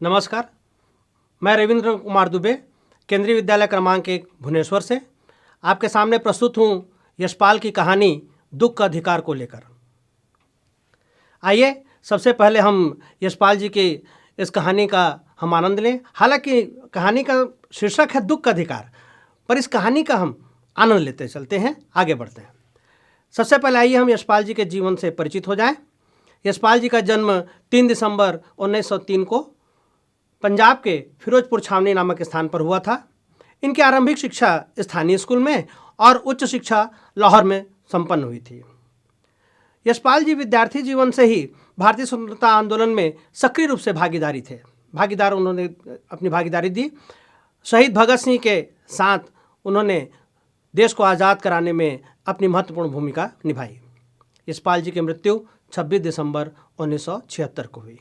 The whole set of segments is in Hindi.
नमस्कार, मैं रविंद्र कुमार दुबे, केंद्रीय विद्यालय क्रमांक 1 भुवनेश्वर से आपके सामने प्रस्तुत हूँ यशपाल की कहानी दुख का अधिकार को लेकर। आइए सबसे पहले हम यशपाल जी की इस कहानी का हम आनंद लें। हालांकि कहानी का शीर्षक है दुख का अधिकार, पर इस कहानी का हम आनंद लेते चलते हैं, आगे बढ़ते हैं। सबसे पहले आइए हम यशपाल जी के जीवन से परिचित हो जाएं। यशपाल जी का जन्म 3 दिसंबर 1903 को पंजाब के फिरोजपुर छावनी नामक स्थान पर हुआ था। इनकी आरंभिक शिक्षा स्थानीय स्कूल में और उच्च शिक्षा लाहौर में संपन्न हुई थी। यशपाल जी विद्यार्थी जीवन से ही भारतीय स्वतंत्रता आंदोलन में सक्रिय रूप से उन्होंने अपनी भागीदारी दी। शहीद भगत सिंह के साथ उन्होंने देश को आज़ाद कराने में अपनी महत्वपूर्ण भूमिका निभाई। यशपाल जी की मृत्यु 26 दिसंबर 1976 को हुई।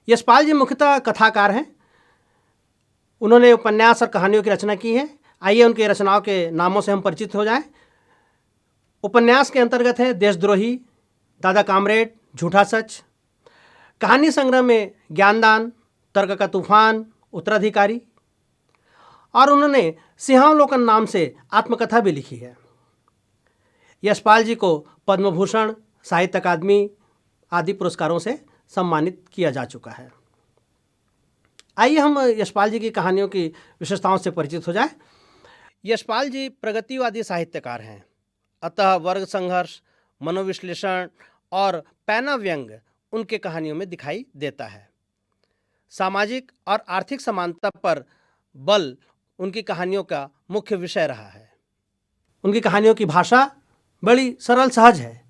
यशपाल जी मुख्यतः कथाकार हैं। उन्होंने उपन्यास और कहानियों की रचना की है। आइए उनकी रचनाओं के नामों से हम परिचित हो जाएं। उपन्यास के अंतर्गत है देशद्रोही, दादा कामरेड, झूठा सच। कहानी संग्रह में ज्ञानदान, तर्क का तूफान, उत्तराधिकारी, और उन्होंने सिंहावलोकन नाम से आत्मकथा भी लिखी है। यशपाल जी को पद्म भूषण, साहित्य अकादमी आदि पुरस्कारों से सम्मानित किया जा चुका है। आइए हम यशपाल जी की कहानियों की विशेषताओं से परिचित हो जाएं। यशपाल जी प्रगतिवादी साहित्यकार हैं, अतः वर्ग संघर्ष, मनोविश्लेषण और पैना व्यंग उनके कहानियों में दिखाई देता है। सामाजिक और आर्थिक समानता पर बल उनकी कहानियों का मुख्य विषय रहा है। उनकी कहानियों की भाषा बड़ी सरल सहज है,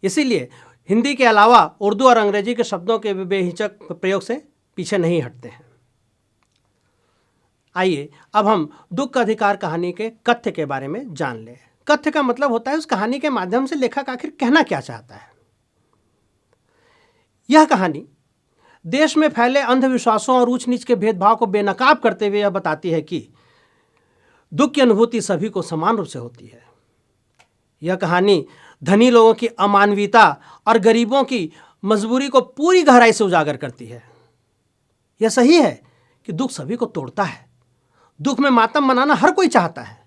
इसीलिए हिंदी के अलावा उर्दू और अंग्रेजी के शब्दों के बेहिचक प्रयोग से पीछे नहीं हटते हैं। आइए अब हम दुख का अधिकार कहानी के कथ्य के बारे में जान लें। कथ्य का मतलब होता है उस कहानी के माध्यम से लेखक आखिर कहना क्या चाहता है। यह कहानी देश में फैले अंधविश्वासों और ऊंच नीच के भेदभाव को बेनकाब करते हुए यह बताती है कि दुख की अनुभूति सभी को समान रूप से होती है। यह कहानी धनी लोगों की अमानवीयता और गरीबों की मजबूरी को पूरी गहराई से उजागर करती है। यह सही है कि दुख सभी को तोड़ता है। दुख में मातम मनाना हर कोई चाहता है।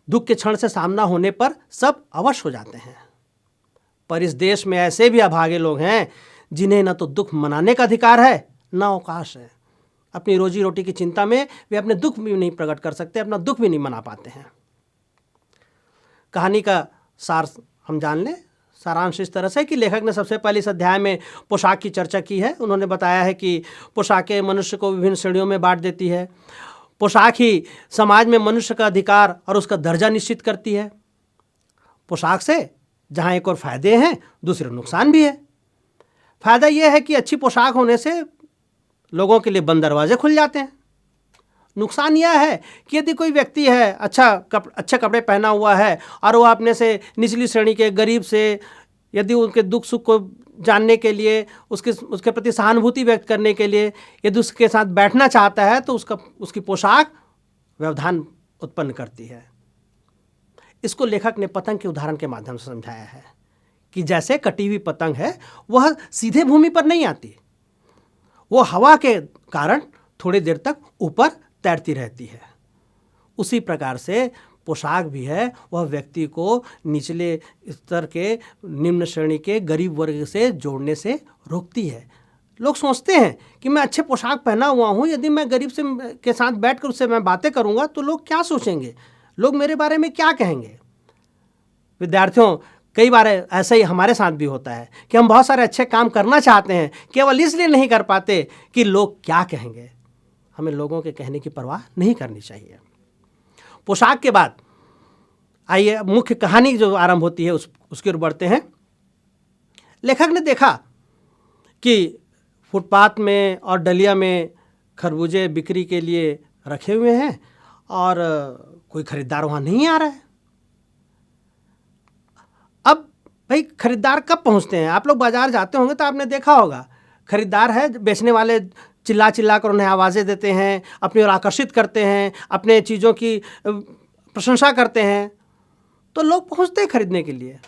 दुख के क्षण से सामना होने पर सब अवश्य हो जाते हैं, पर इस देश में ऐसे भी अभागे लोग हैं जिन्हें न तो दुख मनाने का अधिकार है न अवकाश है। अपनी रोजी रोटी की चिंता में वे अपने दुख भी नहीं प्रकट कर सकते, अपना दुख भी नहीं मना पाते हैं। कहानी का सार हम जान लें। सारांश इस तरह से कि लेखक ने सबसे पहले इस अध्याय में पोशाक की चर्चा की है। उन्होंने बताया है कि पोशाकें मनुष्य को विभिन्न श्रेणियों में बांट देती है। पोशाक ही समाज में मनुष्य का अधिकार और उसका दर्जा निश्चित करती है। पोशाक से जहाँ एक और फायदे हैं, दूसरे नुकसान भी है। फायदा यह है कि अच्छी पोशाक होने से लोगों के लिए बंद दरवाजे खुल जाते हैं। नुकसान यह है कि यदि कोई व्यक्ति है अच्छे कपड़े पहना हुआ है और वह अपने से निचली श्रेणी के गरीब से यदि उनके दुख सुख को जानने के लिए, उसके प्रति सहानुभूति व्यक्त करने के लिए यदि उसके साथ बैठना चाहता है तो उसकी पोशाक व्यवधान उत्पन्न करती है। इसको लेखक ने पतंग के उदाहरण के माध्यम से समझाया है कि जैसे कटी हुई पतंग है वह सीधे भूमि पर नहीं आती, वो हवा के कारण थोड़ी देर तक ऊपर तैरती रहती है। उसी प्रकार से पोशाक भी है, वह व्यक्ति को निचले स्तर के, निम्न श्रेणी के गरीब वर्ग से जोड़ने से रोकती है। लोग सोचते हैं कि मैं अच्छे पोशाक पहना हुआ हूँ, यदि मैं गरीब के साथ बैठकर उससे मैं बातें करूँगा तो लोग क्या सोचेंगे, लोग मेरे बारे में क्या कहेंगे। विद्यार्थियों, कई बार ऐसा ही हमारे साथ भी होता है कि हम बहुत सारे अच्छे काम करना चाहते हैं, केवल इसलिए नहीं कर पाते कि लोग क्या कहेंगे। हमें लोगों के कहने की परवाह नहीं करनी चाहिए। पोशाक के बाद आइए मुख्य कहानी जो आरंभ होती है उसकी ओर बढ़ते हैं। लेखक ने देखा कि फुटपाथ में और डलिया में खरबूजे बिक्री के लिए रखे हुए हैं और कोई खरीदार वहाँ नहीं आ रहा है। अब भाई खरीदार कब पहुँचते हैं? आप लोग बाजार जाते होंगे तो आपने देखा होगा, खरीदार है, बेचने वाले चिल्ला चिल्ला कर उन्हें आवाज़ें देते हैं, अपनी ओर आकर्षित करते हैं, अपने चीज़ों की प्रशंसा करते हैं, तो लोग पहुंचते हैं खरीदने के लिए।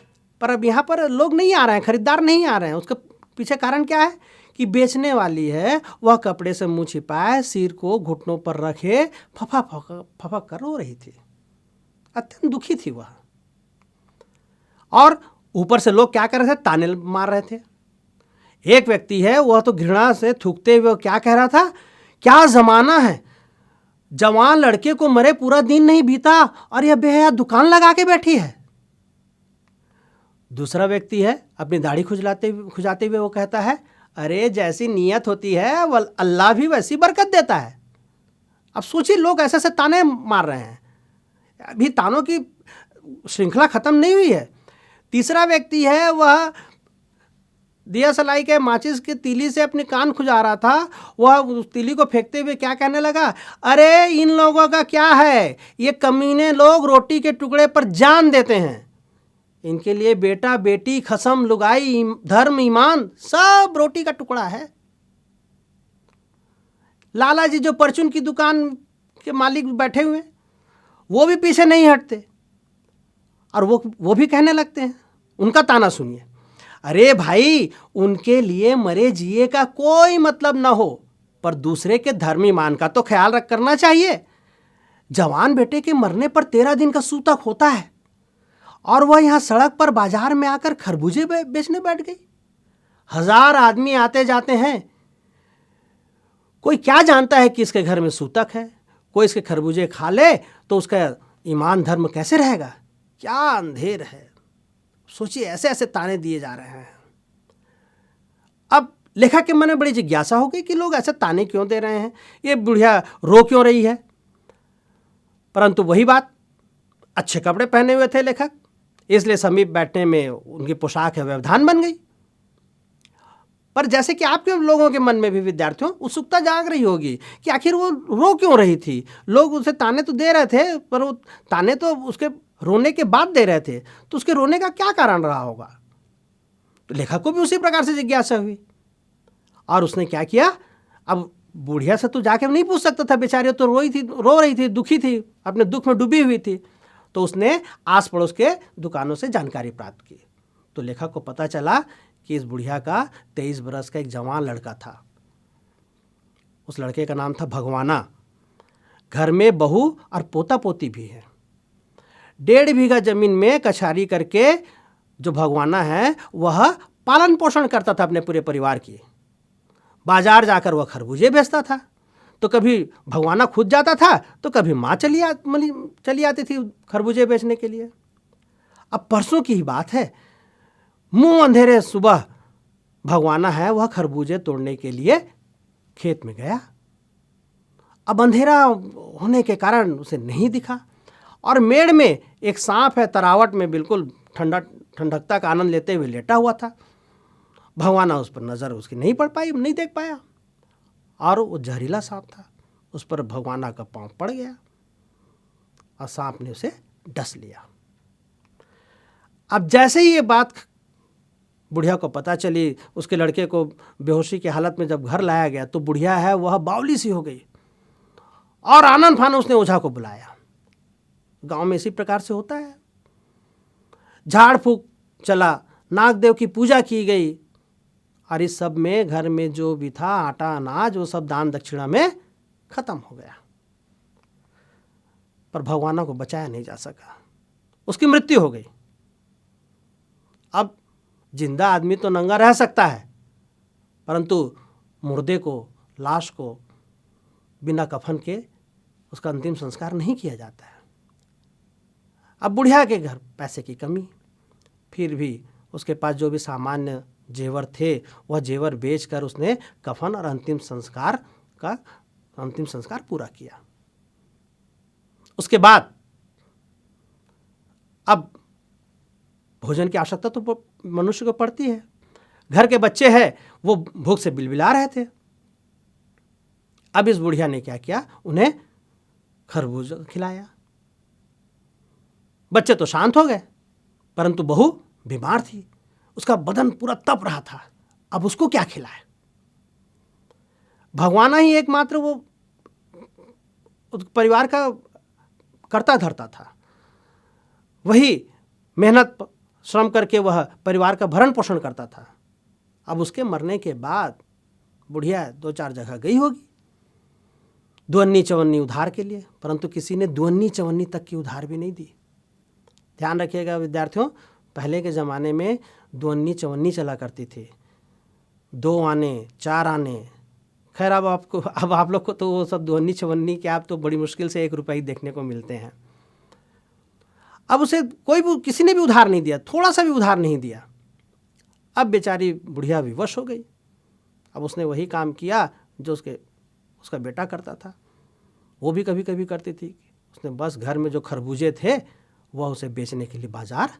पर अब यहाँ पर लोग नहीं आ रहे हैं, खरीदार नहीं आ रहे हैं। उसका पीछे कारण क्या है कि बेचने वाली है वह कपड़े से मुंह छिपाए, सिर को घुटनों पर रखे फफक कर रो रही थी। अत्यंत दुखी थी वह। और ऊपर से लोग क्या कर रहे थे, ताने मार रहे थे। एक व्यक्ति है वह तो घृणा से थूकते हुए क्या कह रहा था, क्या जमाना है, जवान लड़के को मरे पूरा दिन नहीं बीता और यह बेहया दुकान लगा के बैठी है। दूसरा व्यक्ति है अपनी दाढ़ी खुजाते हुए वो कहता है, अरे जैसी नीयत होती है वह अल्लाह भी वैसी बरकत देता है। अब सोचिए लोग ऐसे ऐसे ताने मार रहे हैं, अभी तानों की श्रृंखला खत्म नहीं हुई है। तीसरा व्यक्ति है वह दिया सलाई के माचिस के तीली से अपने कान खुजा रहा था, वह उस तीली को फेंकते हुए क्या कहने लगा, अरे इन लोगों का क्या है, ये कमीने लोग रोटी के टुकड़े पर जान देते हैं, इनके लिए बेटा बेटी खसम लुगाई धर्म ईमान सब रोटी का टुकड़ा है। लाला जी जो परचून की दुकान के मालिक बैठे हुए वो भी पीछे नहीं हटते और वो भी कहने लगते हैं, उनका ताना सुनिए, अरे भाई उनके लिए मरे जिए का कोई मतलब ना हो, पर दूसरे के धर्म ईमान का तो ख्याल रख करना चाहिए। जवान बेटे के मरने पर 13 दिन का सूतक होता है और वह यहाँ सड़क पर बाजार में आकर खरबूजे बेचने बैठ गई। 1000 आदमी आते जाते हैं, कोई क्या जानता है कि इसके घर में सूतक है, कोई इसके खरबूजे खा ले तो उसका ईमान धर्म कैसे रहेगा। क्या अंधेर है, सोचिए ऐसे ऐसे ताने दिए जा रहे हैं। अब लेखक के मन में बड़ी जिज्ञासा हो गई कि लोग ऐसे ताने क्यों दे रहे हैं, ये बुढ़िया रो क्यों रही है। परंतु वही बात, अच्छे कपड़े पहने हुए थे लेखक, इसलिए समीप बैठने में उनकी पोशाक है व्यवधान बन गई। पर जैसे कि आपके लोगों के मन में भी विद्यार्थियों उत्सुकता जाग रही होगी कि आखिर वो रो क्यों रही थी। लोग उसे ताने तो दे रहे थे, पर वो ताने तो उसके रोने के बाद दे रहे थे, तो उसके रोने का क्या कारण रहा होगा। तो लेखक को भी उसी प्रकार से जिज्ञासा हुई और उसने क्या किया, अब बुढ़िया से तो जाके नहीं पूछ सकता था, बेचारी तो रो रही थी, दुखी थी, अपने दुख में डूबी हुई थी। तो उसने आस पड़ोस के दुकानों से जानकारी प्राप्त की। तो लेखक को पता चला कि इस बुढ़िया का 23 बरस का एक जवान लड़का था। उस लड़के का नाम था भगवाना। घर में बहू और पोता पोती भी है। 1.5 बीघा जमीन में कछारी करके जो भगवाना है वह पालन पोषण करता था अपने पूरे परिवार की। बाजार जाकर वह खरबूजे बेचता था, तो कभी भगवाना खुद जाता था तो कभी माँ चली आती थी खरबूजे बेचने के लिए। अब परसों की ही बात है, मुंह अंधेरे सुबह भगवाना है वह खरबूजे तोड़ने के लिए खेत में गया। अब अंधेरा होने के कारण उसे नहीं दिखा और मेड़ में एक सांप है तरावट में बिल्कुल ठंडकता का आनंद लेते हुए लेटा हुआ था। भगवाना उस पर नज़र उसकी नहीं पड़ पाई, नहीं देख पाया और वो जहरीला सांप था। उस पर भगवाना का पांव पड़ गया और सांप ने उसे डस लिया। अब जैसे ही ये बात बुढ़िया को पता चली, उसके लड़के को बेहोशी की हालत में जब घर लाया गया तो बुढ़िया है वह बावली सी हो गई और आनंद फानन उसने ओझा को बुलाया। गांव में इसी प्रकार से होता है। झाड़ फूक चला, नागदेव की पूजा की गई और इस सब में घर में जो भी था आटा अनाज वो सब दान दक्षिणा में खत्म हो गया। पर भगवाना को बचाया नहीं जा सका, उसकी मृत्यु हो गई। अब जिंदा आदमी तो नंगा रह सकता है, परंतु मुर्दे को, लाश को बिना कफन के उसका अंतिम संस्कार नहीं किया जाता है। अब बुढ़िया के घर पैसे की कमी, फिर भी उसके पास जो भी सामान्य जेवर थे वह जेवर बेचकर उसने कफन और अंतिम संस्कार पूरा किया। उसके बाद अब भोजन की आवश्यकता तो मनुष्य को पड़ती है। घर के बच्चे हैं वो भूख से बिलबिला रहे थे। अब इस बुढ़िया ने क्या किया, उन्हें खरबूज खिलाया। बच्चे तो शांत हो गए, परंतु बहू बीमार थी, उसका बदन पूरा तप रहा था। अब उसको क्या खिलाए। भगवाना ही एकमात्र वो परिवार का करता धरता था, वही मेहनत श्रम करके वह परिवार का भरण पोषण करता था। अब उसके मरने के बाद बुढ़िया 2-4 जगह गई होगी दुअन्नी चवन्नी उधार के लिए, परंतु किसी ने दुअन्नी चवन्नी तक की उधार भी नहीं दी। ध्यान रखिएगा विद्यार्थियों, पहले के ज़माने में दुअन्नी चवन्नी चला करती थी, 2 आने 4 आने। खैर अब आप लोग को तो वो सब दुअन्नी चवन्नी के आप तो बड़ी मुश्किल से 1 रुपये ही देखने को मिलते हैं। अब उसे किसी ने भी उधार नहीं दिया, थोड़ा सा भी उधार नहीं दिया। अब बेचारी बुढ़िया विवश हो गई। अब उसने वही काम किया जो उसका बेटा करता था, वो भी कभी कभी करती थी। उसने बस घर में जो खरबूजे थे वह उसे बेचने के लिए बाजार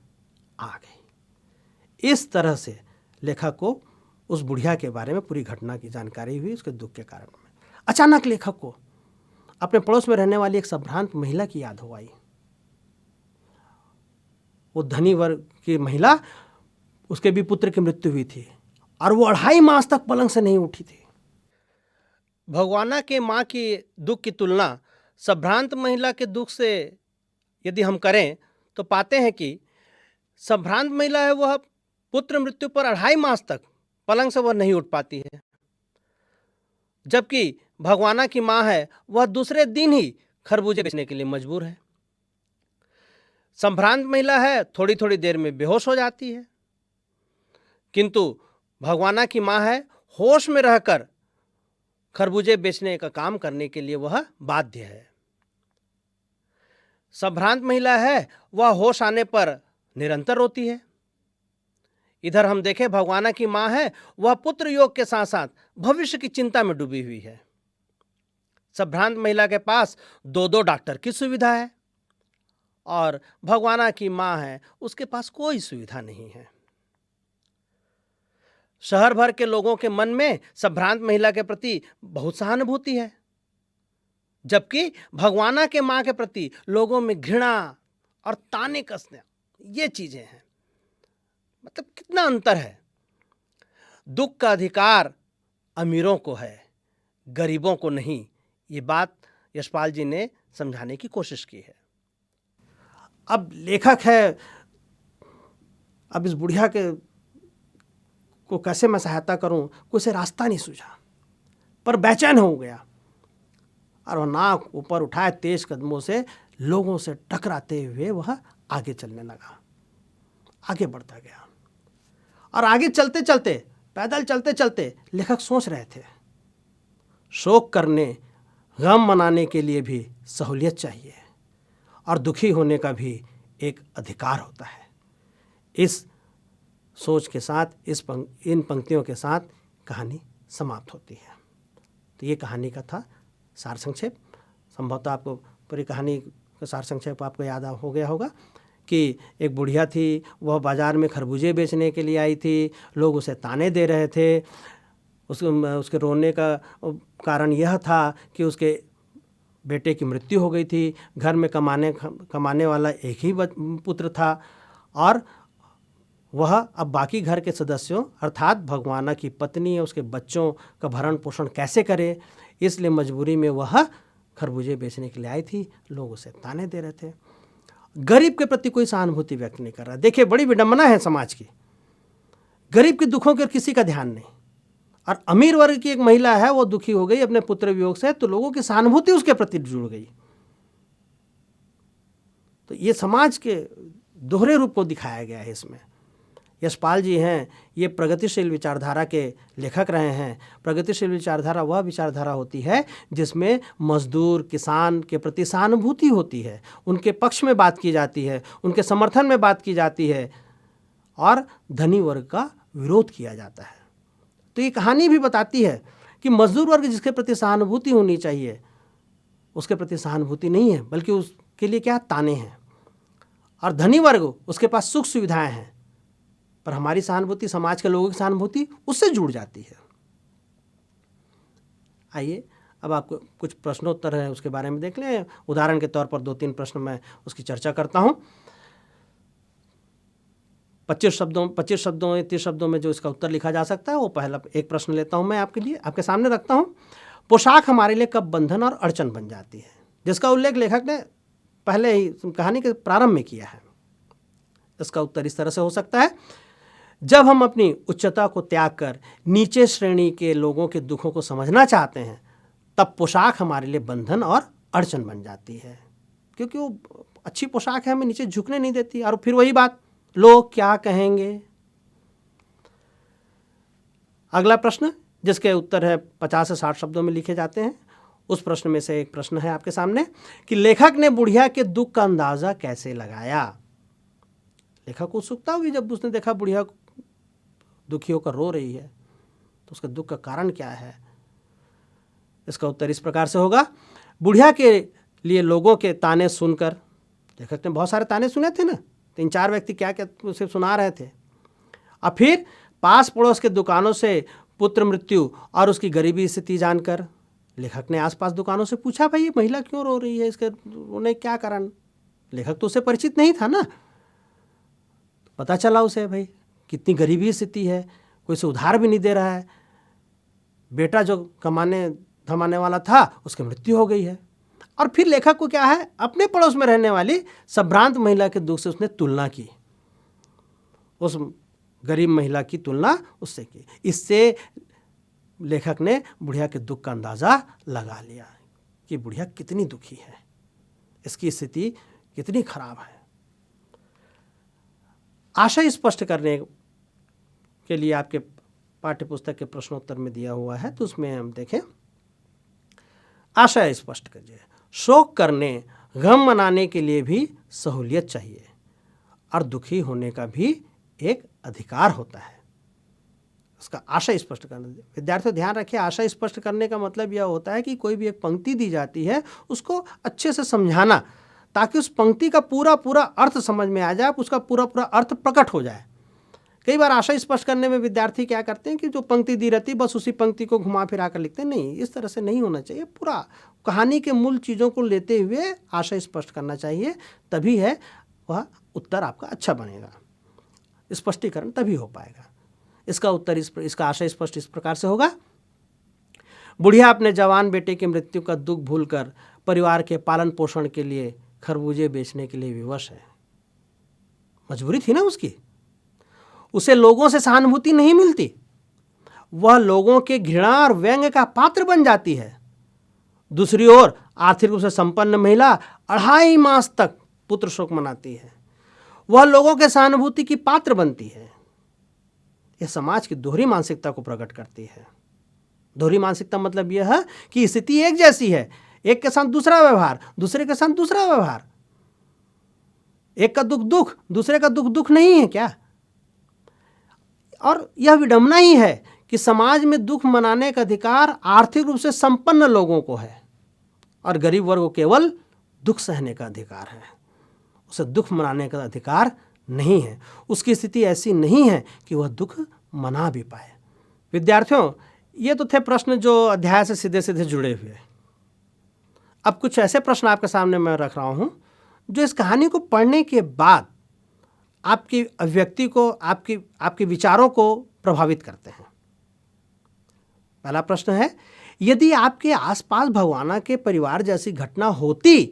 आ गई। इस तरह से लेखक को उस बुढ़िया के बारे में पूरी घटना की जानकारी हुई, उसके दुख के कारण में। अचानक लेखक को अपने पड़ोस में रहने वाली एक संभ्रांत महिला की याद हो आई। वो धनी वर्ग की महिला, उसके भी पुत्र की मृत्यु हुई थी और वो 2.5 मास तक पलंग से नहीं उठी थी। भगवाना के माँ की दुख की तुलना संभ्रांत महिला के दुख से यदि हम करें तो पाते हैं कि संभ्रांत महिला है वह पुत्र मृत्यु पर 2.5 मास तक पलंग से वह नहीं उठ पाती है, जबकि भगवाना की माँ है वह दूसरे दिन ही खरबूजे बेचने के लिए मजबूर है। संभ्रांत महिला है थोड़ी थोड़ी देर में बेहोश हो जाती है, किंतु भगवाना की माँ है होश में रहकर खरबूजे बेचने का काम करने के लिए वह बाध्य है। संभ्रांत महिला है वह होश आने पर निरंतर रोती है। इधर हम देखें भगवाना की माँ है वह पुत्र योग के साथ साथ भविष्य की चिंता में डूबी हुई है। संभ्रांत महिला के पास 2 डॉक्टर की सुविधा है और भगवाना की माँ है उसके पास कोई सुविधा नहीं है। शहर भर के लोगों के मन में संभ्रांत महिला के प्रति बहुत सहानुभूति है, जबकि भगवाना के माँ के प्रति लोगों में घृणा और ताने कसने ये चीजें हैं। मतलब कितना अंतर है। दुख का अधिकार अमीरों को है, गरीबों को नहीं। ये बात यशपाल जी ने समझाने की कोशिश की है। अब लेखक है, अब इस बुढ़िया को कैसे मैं सहायता करूं, कोई से रास्ता नहीं सूझा, पर बेचैन हो गया और वह नाक ऊपर उठाए तेज कदमों से लोगों से टकराते हुए वह आगे चलने लगा। आगे बढ़ता गया और आगे चलते चलते, पैदल चलते चलते लेखक सोच रहे थे, शोक करने, गम मनाने के लिए भी सहूलियत चाहिए और दुखी होने का भी एक अधिकार होता है। इस सोच के साथ इन पंक्तियों के साथ कहानी समाप्त होती है। तो ये कहानी का था सार संक्षेप। संभवतः आपको पूरी कहानी का सार संक्षेप आपको याद हो गया होगा कि एक बुढ़िया थी, वह बाज़ार में खरबूजे बेचने के लिए आई थी। लोग उसे ताने दे रहे थे। उसके रोने का कारण यह था कि उसके बेटे की मृत्यु हो गई थी। घर में कमाने वाला एक ही पुत्र था और वह अब बाकी घर के सदस्यों अर्थात भगवाना की पत्नी और उसके बच्चों का भरण पोषण कैसे करे, इसलिए मजबूरी में वह खरबूजे बेचने के लिए आई थी। लोग उसे ताने दे रहे थे। गरीब के प्रति कोई सहानुभूति व्यक्त नहीं कर रहा। देखिए, बड़ी विडंबना है समाज की। गरीब के दुखों के किसी का ध्यान नहीं, और अमीर वर्ग की एक महिला है वो दुखी हो गई अपने पुत्र वियोग से, तो लोगों की सहानुभूति उसके प्रति जुड़ गई। तो ये समाज के दोहरे रूप को दिखाया गया है इसमें। यशपाल जी हैं, ये प्रगतिशील विचारधारा के लेखक रहे हैं। प्रगतिशील विचारधारा वह विचारधारा होती है जिसमें मजदूर, किसान के प्रति सहानुभूति होती है, उनके पक्ष में बात की जाती है, उनके समर्थन में बात की जाती है और धनी वर्ग का विरोध किया जाता है। तो ये कहानी भी बताती है कि मजदूर वर्ग जिसके प्रति सहानुभूति होनी चाहिए उसके प्रति सहानुभूति नहीं है, बल्कि उसके लिए क्या ताने हैं। और धनी वर्ग उसके पास सुख सुविधाएं हैं, पर हमारी सहानुभूति, समाज के लोगों की सहानुभूति उससे जुड़ जाती है। आइए अब आपको कुछ प्रश्नोत्तर है उसके बारे में देख लें। उदाहरण के तौर पर 2-3 प्रश्न मैं उसकी चर्चा करता हूँ। 25 शब्दों 30 शब्दों में जो इसका उत्तर लिखा जा सकता है वो पहला एक प्रश्न लेता हूँ मैं आपके लिए, आपके सामने रखता हूँ। पोशाक हमारे लिए कब बंधन और अड़चन बन जाती है, जिसका उल्लेख लेखक ने पहले ही कहानी के प्रारंभ में किया है। इसका उत्तर इस तरह से हो सकता है, जब हम अपनी उच्चता को त्याग कर नीचे श्रेणी के लोगों के दुखों को समझना चाहते हैं, तब पोशाक हमारे लिए बंधन और अड़चन बन जाती है, क्योंकि वो अच्छी पोशाक है, हमें नीचे झुकने नहीं देती। और फिर वही बात, लोग क्या कहेंगे। अगला प्रश्न, जिसके उत्तर है 50 से 60 शब्दों में लिखे जाते हैं, उस प्रश्न में से एक प्रश्न है आपके सामने कि लेखक ने बुढ़िया के दुख का अंदाजा कैसे लगाया। लेखक को उत्सुकता होगी जब उसने देखा बुढ़िया दुखी होकर रो रही है, तो उसके दुख का कारण क्या है। इसका उत्तर इस प्रकार से होगा, बुढ़िया के लिए लोगों के ताने सुनकर, लेखक ने बहुत सारे ताने सुने थे ना, 3-4 व्यक्ति क्या क्या उसे सुना रहे थे। और फिर पास पड़ोस के दुकानों से पुत्र मृत्यु और उसकी गरीबी स्थिति जानकर लेखक ने आसपास दुकानों से पूछा, भाई ये महिला क्यों रो रही है, इसके रोने क्या कारण। लेखक तो उसे परिचित नहीं था ना। पता चला उसे भाई कितनी गरीबी स्थिति है, कोई से उधार भी नहीं दे रहा है, बेटा जो कमाने धमाने वाला था उसकी मृत्यु हो गई है। और फिर लेखक को क्या है, अपने पड़ोस में रहने वाली संभ्रांत महिला के दुख से उसने तुलना की, उस गरीब महिला की तुलना उससे की। इससे लेखक ने बुढ़िया के दुख का अंदाज़ा लगा लिया कि बुढ़िया कितनी दुखी है, इसकी स्थिति कितनी खराब है। आशय स्पष्ट करने के लिए आपके पाठ्यपुस्तक के प्रश्नोत्तर में दिया हुआ है, तो उसमें हम देखें, आशय स्पष्ट करिए। शोक करने, गम मनाने के लिए भी सहूलियत चाहिए और दुखी होने का भी एक अधिकार होता है। उसका आशय स्पष्ट करना। विद्यार्थियों ध्यान रखिए, आशय स्पष्ट करने का मतलब यह होता है कि कोई भी एक पंक्ति दी जाती है उसको अच्छे से समझाना, ताकि उस पंक्ति का पूरा पूरा अर्थ समझ में आ जाए, उसका पूरा पूरा अर्थ प्रकट हो जाए। कई बार आशय स्पष्ट करने में विद्यार्थी क्या करते हैं कि जो पंक्ति दी रहती बस उसी पंक्ति को घुमा फिरा कर लिखते हैं। नहीं, इस तरह से नहीं होना चाहिए। पूरा कहानी के मूल चीज़ों को लेते हुए आशय स्पष्ट करना चाहिए, तभी है वह उत्तर आपका अच्छा बनेगा, स्पष्टीकरण तभी हो पाएगा। इसका उत्तर इसका आशय स्पष्ट इस प्रकार से होगा, बुढ़िया अपने जवान बेटे की मृत्यु का दुख भूलकर परिवार के पालन पोषण के लिए खरबूजे बेचने के लिए विवश है। मजबूरी थी ना उसकी, उसे लोगों से सहानुभूति नहीं मिलती, वह लोगों के घृणा और व्यंग का पात्र बन जाती है। दूसरी ओर आर्थिक रूप से संपन्न महिला 2.5 मास तक पुत्र शोक मनाती है, वह लोगों के सहानुभूति की पात्र बनती है। यह समाज की दोहरी मानसिकता को प्रकट करती है। दोहरी मानसिकता मतलब यह है कि स्थिति एक जैसी है, एक के साथ दूसरा व्यवहार, दूसरे के साथ दूसरा व्यवहार, एक का दुख दुख, दूसरे का दुख दुख नहीं है क्या। और यह विडंबना ही है कि समाज में दुख मनाने का अधिकार आर्थिक रूप से संपन्न लोगों को है और गरीब वर्ग को केवल दुख सहने का अधिकार है, उसे दुख मनाने का अधिकार नहीं है। उसकी स्थिति ऐसी नहीं है कि वह दुख मना भी पाए। विद्यार्थियों, ये तो थे प्रश्न जो अध्याय से सीधे सीधे जुड़े हुए। अब कुछ ऐसे प्रश्न आपके सामने मैं रख रहा हूँ जो इस कहानी को पढ़ने के बाद आपकी अभिव्यक्ति को, आपके विचारों को प्रभावित करते हैं। पहला प्रश्न है, यदि आपके आसपास भगवाना के परिवार जैसी घटना होती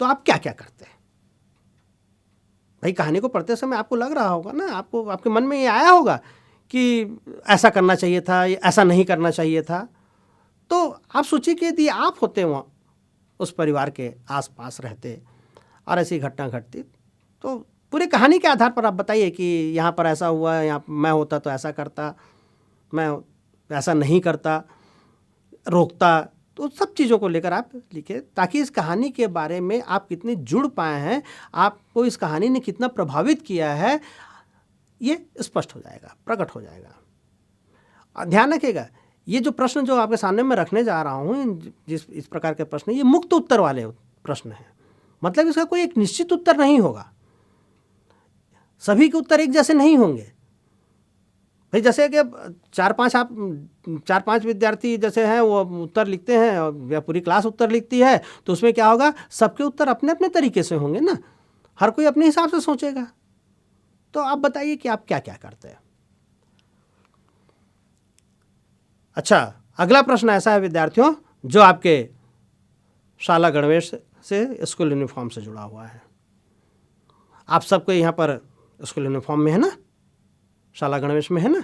तो आप क्या क्या करते हैं। भाई कहानी को पढ़ते समय आपको लग रहा होगा ना, आपको आपके मन में ये आया होगा कि ऐसा करना चाहिए था, ऐसा नहीं करना चाहिए था। तो आप सोचिए कि यदि आप होते वहाँ, उस परिवार के आसपास रहते और ऐसी घटना घटती, तो पूरी कहानी के आधार पर आप बताइए कि यहाँ पर ऐसा हुआ, यहाँ मैं होता तो ऐसा करता, मैं ऐसा नहीं करता, रोकता। तो सब चीज़ों को लेकर आप लिखे, ताकि इस कहानी के बारे में आप कितने जुड़ पाए हैं, आपको इस कहानी ने कितना प्रभावित किया है, ये स्पष्ट हो जाएगा, प्रकट हो जाएगा। ध्यान रखिएगा, ये जो प्रश्न जो आपके सामने मैं रखने जा रहा हूँ, जिस इस प्रकार के प्रश्न, ये मुक्त उत्तर वाले प्रश्न हैं। मतलब इसका कोई एक निश्चित उत्तर नहीं होगा, सभी के उत्तर एक जैसे नहीं होंगे। भाई जैसे कि 4-5 विद्यार्थी जैसे हैं वो उत्तर लिखते हैं या पूरी क्लास उत्तर लिखती है, तो उसमें क्या होगा, सबके उत्तर अपने अपने तरीके से होंगे ना, हर कोई अपने हिसाब से सोचेगा। तो आप बताइए कि आप क्या क्या करते हैं। अच्छा, अगला प्रश्न ऐसा है विद्यार्थियों जो आपके शाला गणवेश से स्कूल यूनिफॉर्म से जुड़ा हुआ है। आप सबको यहाँ पर स्कूल यूनिफॉर्म में है ना, शाला गणवेश में है ना।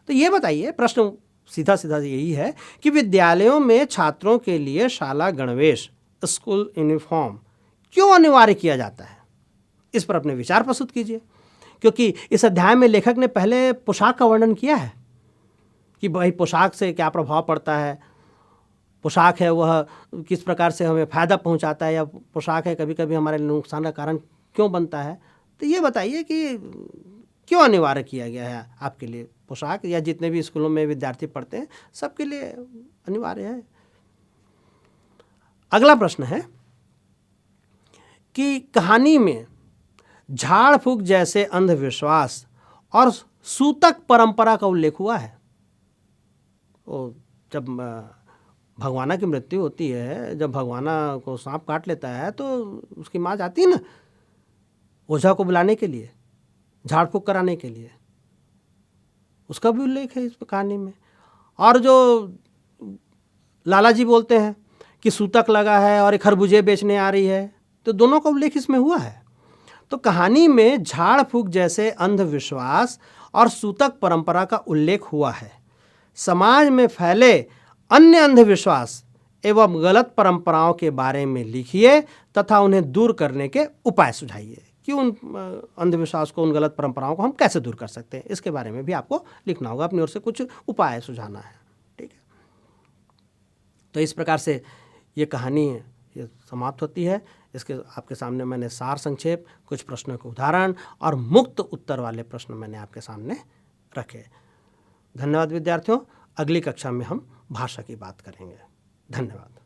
तो ये बताइए, प्रश्न सीधा सीधा यही है कि विद्यालयों में छात्रों के लिए शाला गणवेश, स्कूल यूनिफॉर्म क्यों अनिवार्य किया जाता है? इस पर अपने विचार प्रस्तुत कीजिए, क्योंकि इस अध्याय में लेखक ने पहले पोशाक का वर्णन किया है कि भाई पोशाक से क्या प्रभाव पड़ता है, पोशाक है वह किस प्रकार से हमें फ़ायदा पहुंचाता है, या पोशाक है कभी कभी हमारे नुकसान का कारण क्यों बनता है। तो ये बताइए कि क्यों अनिवार्य किया गया है आपके लिए पोशाक, या जितने भी स्कूलों में विद्यार्थी पढ़ते हैं सबके लिए अनिवार्य है। अगला प्रश्न है कि कहानी में झाड़ फूक जैसे अंधविश्वास और सूतक परंपरा का उल्लेख हुआ है। वो जब भगवाना की मृत्यु होती है, जब भगवाना को सांप काट लेता है तो उसकी माँ जाती है ना ओझा को बुलाने के लिए, झाड़ फूक कराने के लिए, उसका भी उल्लेख है इस कहानी में। और जो लाला जी बोलते हैं कि सूतक लगा है और एक खरबूजे बेचने आ रही है, तो दोनों का उल्लेख इसमें हुआ है। तो कहानी में झाड़ फूक जैसे अंधविश्वास और सूतक परंपरा का उल्लेख हुआ है। समाज में फैले अन्य अंधविश्वास एवं गलत परंपराओं के बारे में लिखिए तथा उन्हें दूर करने के उपाय सुझाइए कि उन अंधविश्वास को, उन गलत परंपराओं को हम कैसे दूर कर सकते हैं, इसके बारे में भी आपको लिखना होगा, अपनी ओर से कुछ उपाय सुझाना है। ठीक है, तो इस प्रकार से ये कहानी ये समाप्त होती है। इसके आपके सामने मैंने सार संक्षेप, कुछ प्रश्नों के उदाहरण और मुक्त उत्तर वाले प्रश्न मैंने आपके सामने रखे। धन्यवाद विद्यार्थियों। अगली कक्षा में हम भाषा की बात करेंगे। धन्यवाद।